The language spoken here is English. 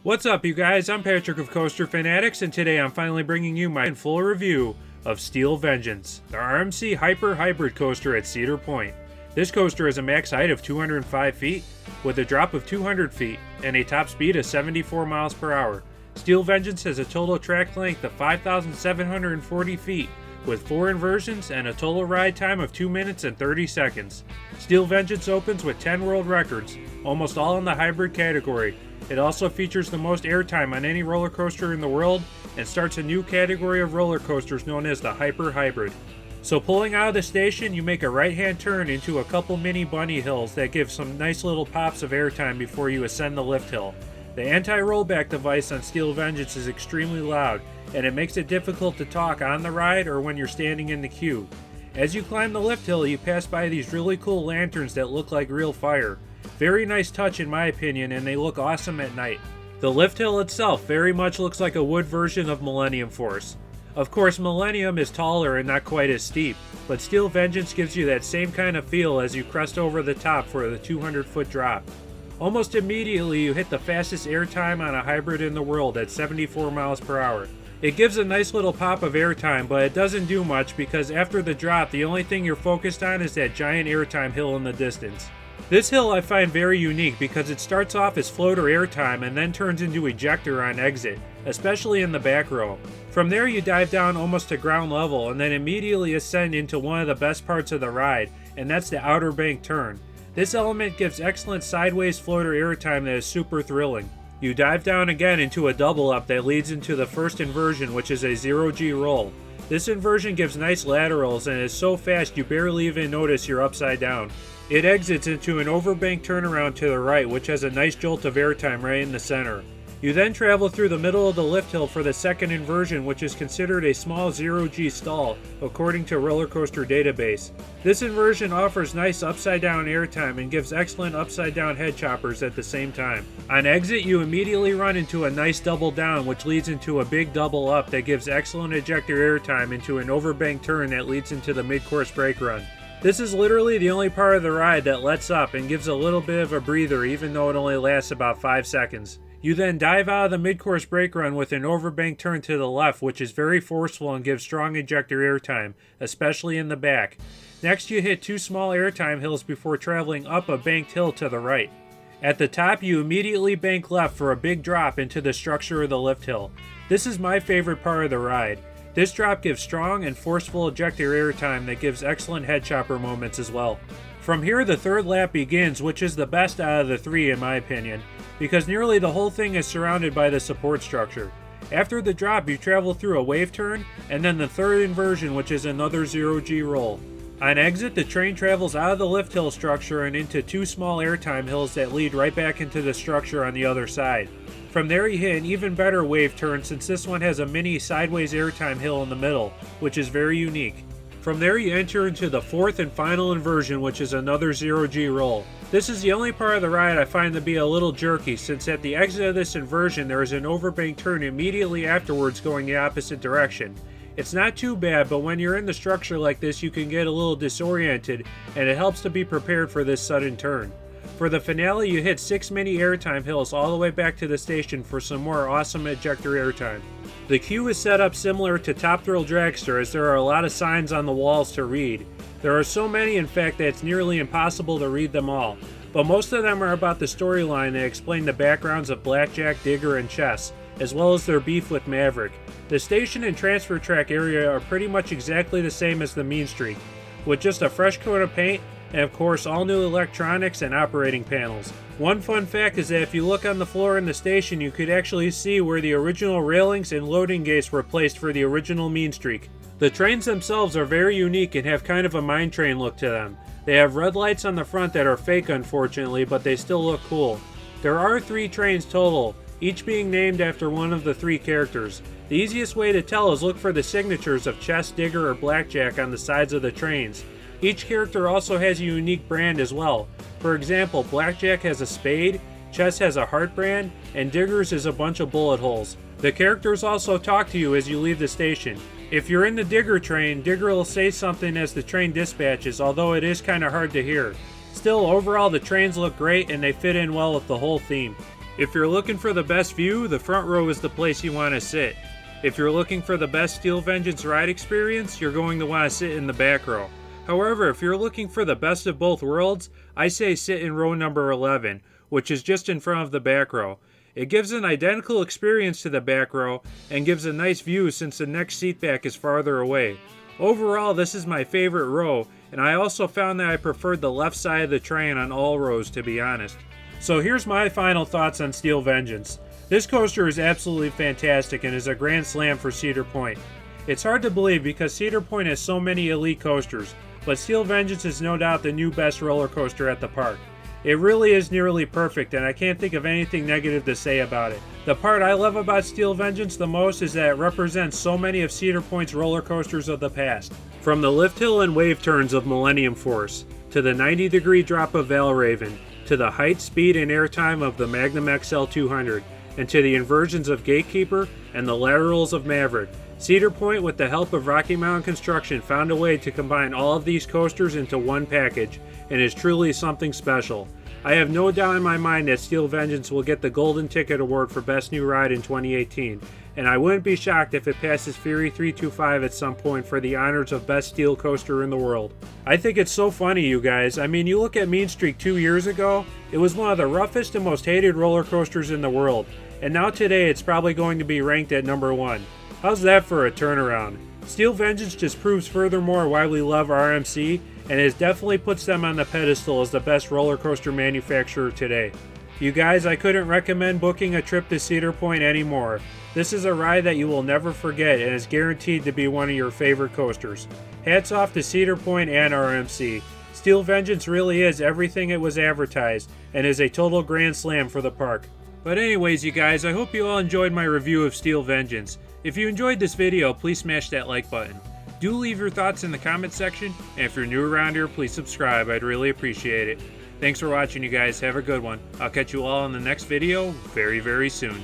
What's up, you guys? I'm Patrick of CoasterFanatics, and today I'm finally bringing you my full review of Steel Vengeance, the RMC Hyper Hybrid coaster at Cedar Point. This coaster has a max height of 205 feet, with a drop of 200 feet, and a top speed of 74 miles per hour. Steel Vengeance has a total track length of 5,740 feet, with 4 inversions and a total ride time of 2 minutes and 30 seconds. Steel Vengeance opens with 10 world records, almost all in the hybrid category. It also features the most airtime on any roller coaster in the world and starts a new category of roller coasters known as the Hyper Hybrid. So pulling out of the station, you make a right-hand turn into a couple mini bunny hills that give some nice little pops of airtime before you ascend the lift hill. The anti-rollback device on Steel Vengeance is extremely loud, and it makes it difficult to talk on the ride or when you're standing in the queue. As you climb the lift hill, you pass by these really cool lanterns that look like real fire. Very nice touch in my opinion, and they look awesome at night. The lift hill itself very much looks like a wood version of Millennium Force. Of course, Millennium is taller and not quite as steep, but Steel Vengeance gives you that same kind of feel as you crest over the top for the 200-foot drop. Almost immediately, you hit the fastest airtime on a hybrid in the world at 74 miles per hour. It gives a nice little pop of airtime, but it doesn't do much because after the drop, the only thing you're focused on is that giant airtime hill in the distance. This hill I find very unique because it starts off as floater airtime and then turns into ejector on exit, especially in the back row. From there you dive down almost to ground level and then immediately ascend into one of the best parts of the ride, and that's the outer bank turn. This element gives excellent sideways floater airtime that is super thrilling. You dive down again into a double up that leads into the first inversion, which is a 0G roll. This inversion gives nice laterals and is so fast you barely even notice you're upside down. It exits into an overbank turnaround to the right, which has a nice jolt of airtime right in the center. You then travel through the middle of the lift hill for the second inversion, which is considered a small 0G stall, according to Roller Coaster Database. This inversion offers nice upside down airtime and gives excellent upside down head choppers at the same time. On exit, you immediately run into a nice double down, which leads into a big double up that gives excellent ejector airtime into an overbank turn that leads into the mid-course brake run. This is literally the only part of the ride that lets up and gives a little bit of a breather, even though it only lasts about 5 seconds. You then dive out of the mid-course brake run with an overbank turn to the left, which is very forceful and gives strong ejector airtime, especially in the back. Next you hit 2 small airtime hills before traveling up a banked hill to the right. At the top you immediately bank left for a big drop into the structure of the lift hill. This is my favorite part of the ride. This drop gives strong and forceful ejector airtime that gives excellent head chopper moments as well. From here the third lap begins, which is the best out of the 3 in my opinion, because nearly the whole thing is surrounded by the support structure. After the drop you travel through a wave turn, and then the third inversion, which is another 0G roll. On exit, the train travels out of the lift hill structure and into 2 small airtime hills that lead right back into the structure on the other side. From there you hit an even better wave turn, since this one has a mini sideways airtime hill in the middle, which is very unique. From there you enter into the 4th and final inversion, which is another 0G roll. This is the only part of the ride I find to be a little jerky, since at the exit of this inversion there is an overbank turn immediately afterwards going the opposite direction. It's not too bad, but when you're in the structure like this you can get a little disoriented, and it helps to be prepared for this sudden turn. For the finale you hit 6 mini airtime hills all the way back to the station for some more awesome ejector airtime. The queue is set up similar to Top Thrill Dragster, as there are a lot of signs on the walls to read. There are so many in fact that it's nearly impossible to read them all, but most of them are about the storyline that explain the backgrounds of Blackjack, Digger, and Chess, as well as their beef with Maverick. The station and transfer track area are pretty much exactly the same as the Mean Streak, with just a fresh coat of paint, and of course all new electronics and operating panels. One fun fact is that if you look on the floor in the station you could actually see where the original railings and loading gates were placed for the original Mean Streak. The trains themselves are very unique and have kind of a mine train look to them. They have red lights on the front that are fake unfortunately, but they still look cool. There are 3 trains total, each being named after one of the 3 characters. The easiest way to tell is look for the signatures of Chess, Digger, or Blackjack on the sides of the trains. Each character also has a unique brand as well. For example, Blackjack has a spade, Chess has a heart brand, and Digger's is a bunch of bullet holes. The characters also talk to you as you leave the station. If you're in the Digger train, Digger will say something as the train dispatches, although it is kinda hard to hear. Still, overall the trains look great and they fit in well with the whole theme. If you're looking for the best view, the front row is the place you want to sit. If you're looking for the best Steel Vengeance ride experience, you're going to want to sit in the back row. However, if you're looking for the best of both worlds, I say sit in row number 11, which is just in front of the back row. It gives an identical experience to the back row and gives a nice view since the next seat back is farther away. Overall, this is my favorite row, and I also found that I preferred the left side of the train on all rows, to be honest. So here's my final thoughts on Steel Vengeance. This coaster is absolutely fantastic and is a grand slam for Cedar Point. It's hard to believe because Cedar Point has so many elite coasters, but Steel Vengeance is no doubt the new best roller coaster at the park. It really is nearly perfect, and I can't think of anything negative to say about it. The part I love about Steel Vengeance the most is that it represents so many of Cedar Point's roller coasters of the past. From the lift hill and wave turns of Millennium Force, to the 90-degree drop of Valraven, to the height, speed, and airtime of the Magnum XL 200, and to the inversions of Gatekeeper and the Laterals of Maverick. Cedar Point, with the help of Rocky Mountain Construction, found a way to combine all of these coasters into one package, and is truly something special. I have no doubt in my mind that Steel Vengeance will get the Golden Ticket Award for Best New Ride in 2018, and I wouldn't be shocked if it passes Fury 325 at some point for the honors of Best Steel Coaster in the world. I think it's so funny, you guys. I mean, you look at Mean Streak 2 years ago, it was one of the roughest and most hated roller coasters in the world, and now today it's probably going to be ranked at number 1. How's that for a turnaround? Steel Vengeance just proves furthermore why we love RMC, and it definitely puts them on the pedestal as the best roller coaster manufacturer today. You guys, I couldn't recommend booking a trip to Cedar Point anymore. This is a ride that you will never forget and is guaranteed to be one of your favorite coasters. Hats off to Cedar Point and RMC. Steel Vengeance really is everything it was advertised, and is a total grand slam for the park. But anyways, you guys, I hope you all enjoyed my review of Steel Vengeance. If you enjoyed this video, please smash that like button. Do leave your thoughts in the comment section, and if you're new around here, please subscribe. I'd really appreciate it. Thanks for watching, you guys. Have a good one. I'll catch you all in the next video very, very soon.